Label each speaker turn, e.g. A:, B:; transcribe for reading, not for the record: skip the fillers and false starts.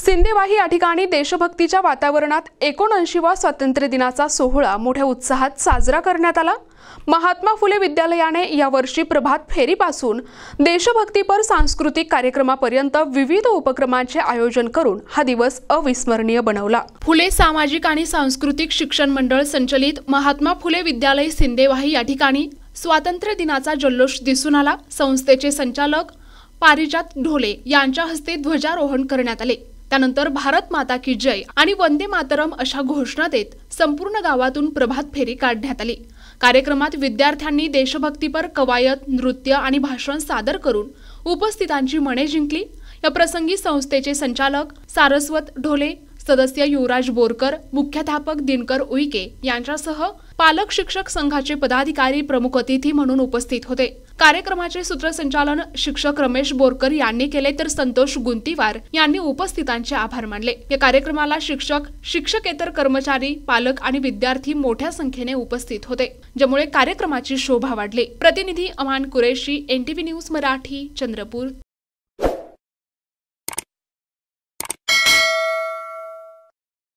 A: सिंदेवाही या ठिकाणी देशभक्तीच्या वातावरणात 79वा स्वातंत्र्य दिनाचा सोहळा मोठ्या उत्साहात साजरा करण्यात आला। महात्मा फुले विद्यालयाने यावर्षी प्रभात फेरीपासून देशभक्तीपर सांस्कृतिक कार्यक्रमापर्यंत विविध उपक्रमांचे आयोजन करून हा दिवस अविस्मरणीय बनवला। फुले सामाजिक आणि सांस्कृतिक शिक्षण मंडळ संचलित महात्मा फुले विद्यालय सिंदेवाही या ठिकाणी स्वातंत्र्य दिनाचा जल्लोष दिसून आला। संस्थेचे संचालक पारिजात ढोले यांच्या हस्ते ध्वजारोहण करण्यात आले। त्यानंतर भारत माता की जय आणि वंदे मातरम अशा घोषणा देत संपूर्ण गावातून प्रभात फेरी काढण्यात आली। कार्यक्रमात विद्यार्थ्यांनी देशभक्तीपर कवायत, नृत्य आणि भाषण सादर करून उपस्थितांची मने जिंकली। या प्रसंगी संस्थेचे संचालक सारस्वत ढोले, सदस्य युवराज बोरकर, मुख्याध्यापक दिनकर उईके यांच्यासह पालक शिक्षक संघाचे पदाधिकारी प्रमुख अतिथी म्हणून उपस्थित होते। कार्यक्रमाचे सूत्रसंचालन शिक्षक रमेश बोरकर यांनी केले, तर संतोष गुंतीवार यांनी उपस्थितांचे आभार मानले। या कार्यक्रमाला शिक्षक, शिक्षकेतर कर्मचारी, पालक आणि विद्यार्थी मोठ्या संख्येने उपस्थित होते, ज्यामुळे कार्यक्रमाची शोभा वाढली। प्रतिनिधी अमान कुरेशी, NTV न्यूज मराठी, चंद्रपूर।